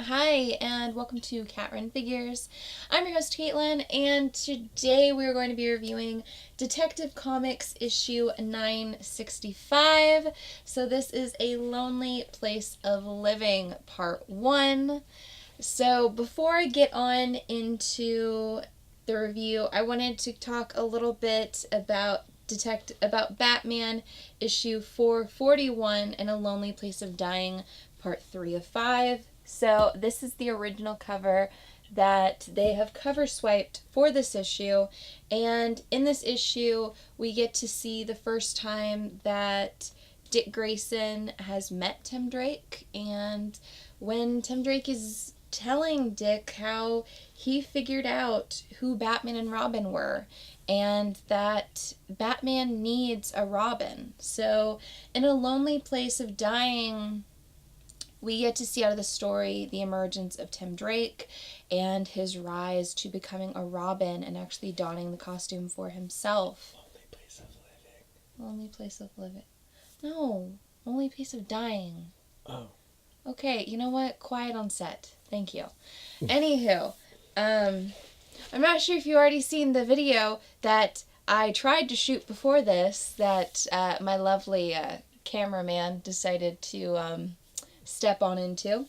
Hi, and welcome to Cat Run Figures. I'm your host, Caitlin, and today we're going to be reviewing Detective Comics issue 965. So this is A Lonely Place of Living, part 1. So before I get on into the review, I wanted to talk a little bit about Batman issue 441 and A Lonely Place of Dying, part 3 of 5. So this is the original cover that they have cover swiped for this issue, and in this issue we get to see the first time that Dick Grayson has met Tim Drake, and when Tim Drake is telling Dick how he figured out who Batman and Robin were and that Batman needs a Robin. So in A Lonely Place of Dying, we get to see out of the story the emergence of Tim Drake and his rise to becoming a Robin and actually donning the costume for himself. Lonely Place of Living. Lonely Place of Living. No, Lonely Place of Dying. Oh. Okay, you know what? Quiet on set. Thank you. Anywho, I'm not sure if you already seen the video that I tried to shoot before this that my lovely cameraman decided to step on into.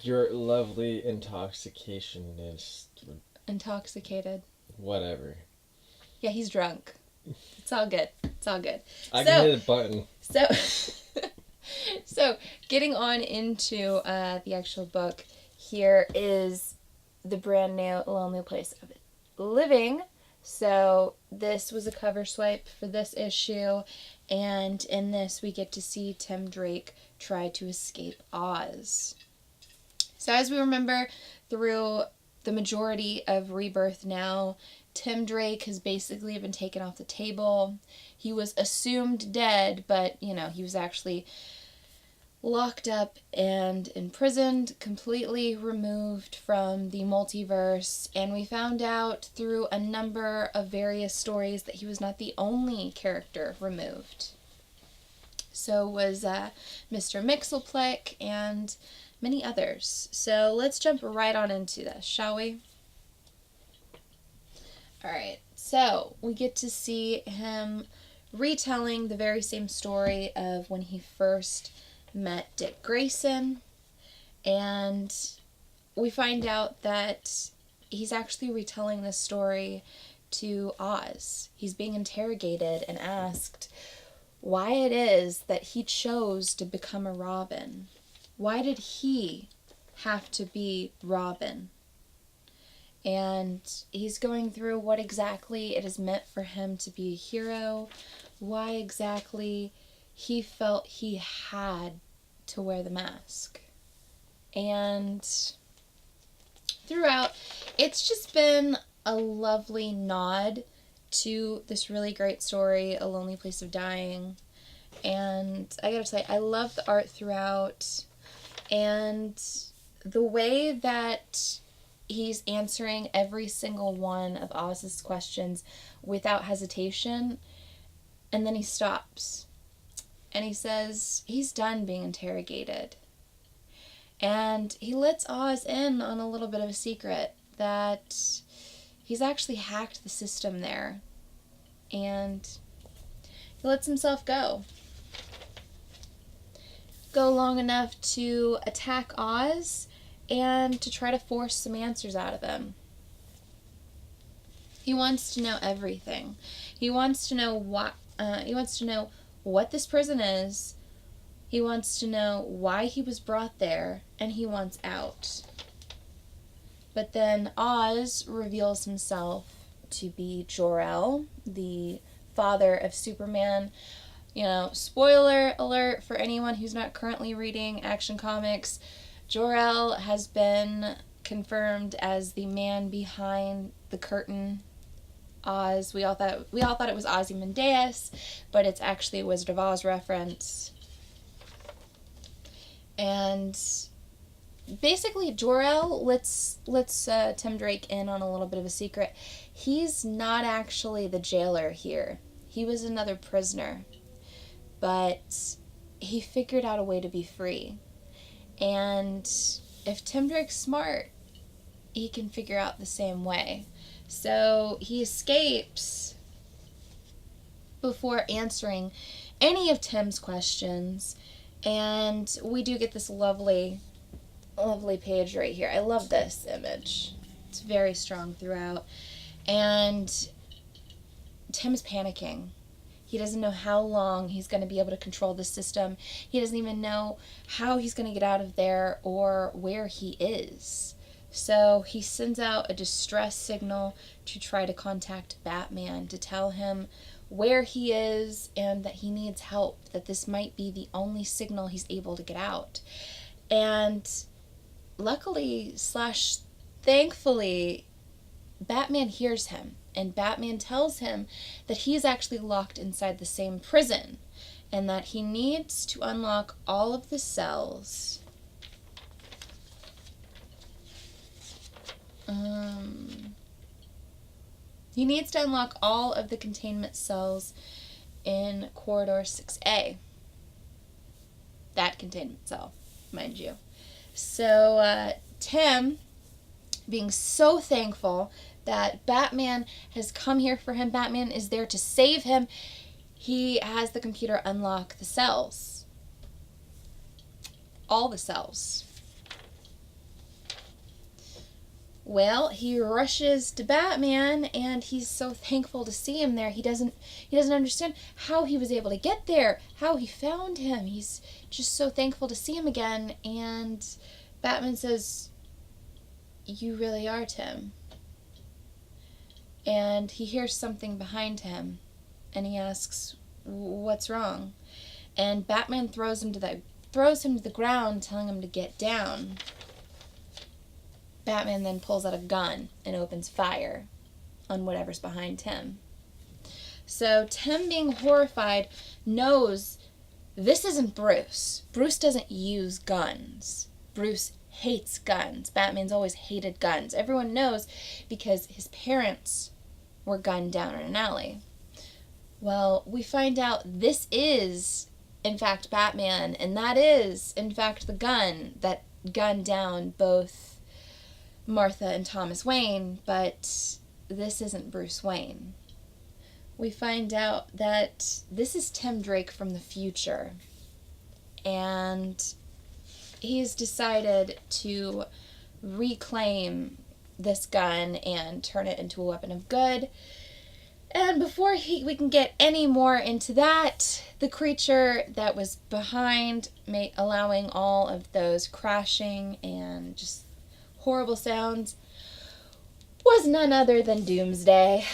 Your lovely intoxication is Intoxicated. whatever. Yeah, he's drunk. It's all good. It's all good. I can hit a button. So getting on into the actual book, here is the brand new Lonely Place of Living. So this was a cover swipe for this issue, and in this we get to see Tim Drake try to escape Oz. So as we remember through the majority of Rebirth now, Tim Drake has basically been taken off the table. He was assumed dead, but, he was actually locked up and imprisoned, completely removed from the multiverse, and we found out through a number of various stories that he was not the only character removed. So was Mr. Mxyzptlk and many others. So let's jump right on into this, shall we? Alright, so we get to see him retelling the very same story of when he first met Dick Grayson, and we find out that he's actually retelling this story to Oz. He's being interrogated and asked why it is that he chose to become a Robin. Why did he have to be Robin? And he's going through what exactly it is meant for him to be a hero, why exactly he felt he had to wear the mask. And throughout, it's just been a lovely nod to this really great story, A Lonely Place of Dying. And I gotta say, I love the art throughout, and the way that he's answering every single one of Oz's questions without hesitation, and then he stops. And he says he's done being interrogated. And he lets Oz in on a little bit of a secret that he's actually hacked the system there. And he lets himself go. Go long enough to attack Oz and to try to force some answers out of him. He wants to know everything. He wants to know what this prison is. He wants to know why he was brought there, and he wants out. But then Oz reveals himself to be Jor-El, the father of Superman. Spoiler alert for anyone who's not currently reading Action Comics, Jor-El has been confirmed as the man behind the curtain. Oz, we all thought it was Ozymandias, but it's actually a Wizard of Oz reference. And basically, Jor-El lets Tim Drake in on a little bit of a secret. He's not actually the jailer here. He was another prisoner, but he figured out a way to be free. And if Tim Drake's smart, he can figure out the same way. So he escapes before answering any of Tim's questions, and we do get this lovely page right here. I love this image. It's very strong throughout. And Tim's panicking. He doesn't know how long he's going to be able to control the system. He doesn't even know how he's going to get out of there or where he is. So he sends out a distress signal to try to contact Batman to tell him where he is and that he needs help, that this might be the only signal he's able to get out. And luckily / thankfully, Batman hears him, and Batman tells him that he's actually locked inside the same prison and that he needs to unlock all of the cells. He needs to unlock all of the containment cells in Corridor 6A. That containment cell, mind you. So Tim, being so thankful that Batman has come here for him, Batman is there to save him, he has the computer unlock the cells. All the cells. Well, he rushes to Batman, and he's so thankful to see him there. He doesn't understand how he was able to get there, how he found him. He's just so thankful to see him again, and Batman says, "You really are Tim." And he hears something behind him, and he asks, "What's wrong?" And Batman throws him to the ground, telling him to get down. Batman then pulls out a gun and opens fire on whatever's behind Tim. So Tim, being horrified, knows this isn't Bruce. Bruce doesn't use guns. Bruce hates guns. Batman's always hated guns. Everyone knows because his parents were gunned down in an alley. Well, we find out this is, in fact, Batman, and that is, in fact, the gun that gunned down both Martha and Thomas Wayne, but this isn't Bruce Wayne. We find out that this is Tim Drake from the future, and he's decided to reclaim this gun and turn it into a weapon of good. And before we can get any more into that, the creature that was behind, allowing all of those crashing and just horrible sounds, was none other than Doomsday.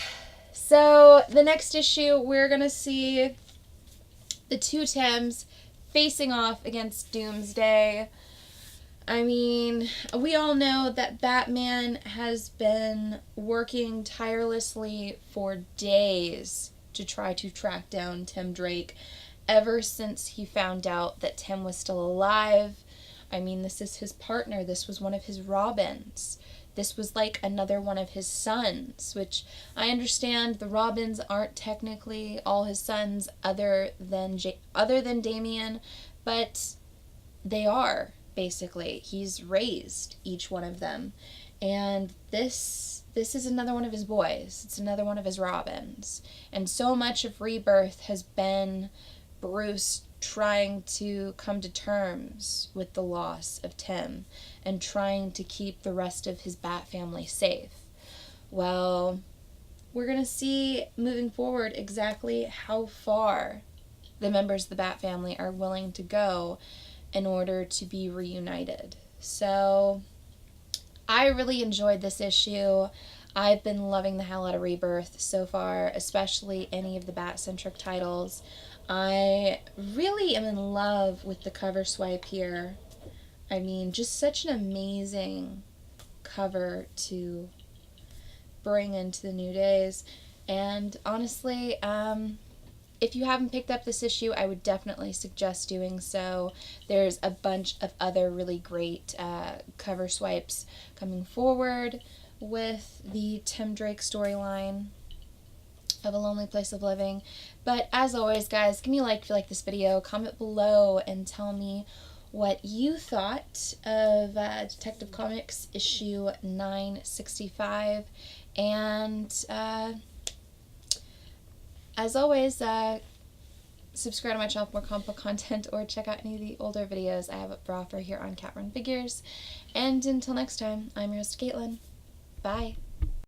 So the next issue, we're going to see the two Tims facing off against Doomsday. I mean, we all know that Batman has been working tirelessly for days to try to track down Tim Drake ever since he found out that Tim was still alive. I mean, this is his partner. This was one of his Robins. This was like another one of his sons, which I understand the Robins aren't technically all his sons other than Damian, but they are, basically. He's raised each one of them. And this is another one of his boys. It's another one of his Robins. And so much of Rebirth has been Bruce trying to come to terms with the loss of Tim and trying to keep the rest of his Bat family safe. Well, we're going to see moving forward exactly how far the members of the Bat family are willing to go in order to be reunited. So I really enjoyed this issue. I've been loving the hell out of Rebirth so far, especially any of the Bat-centric titles. I really am in love with the cover swipe here. I mean, just such an amazing cover to bring into the new days. And honestly, if you haven't picked up this issue, I would definitely suggest doing so. There's a bunch of other really great cover swipes coming forward with the Tim Drake storyline of A Lonely Place of Living. But as always, guys, give me a like if you like this video, comment below and tell me what you thought of Detective Comics issue 965. And as always, subscribe to my channel for more comic book content, or check out any of the older videos I have up for offer here on Cat Run Figures. And until next time, I'm your host, Caitlin. Bye.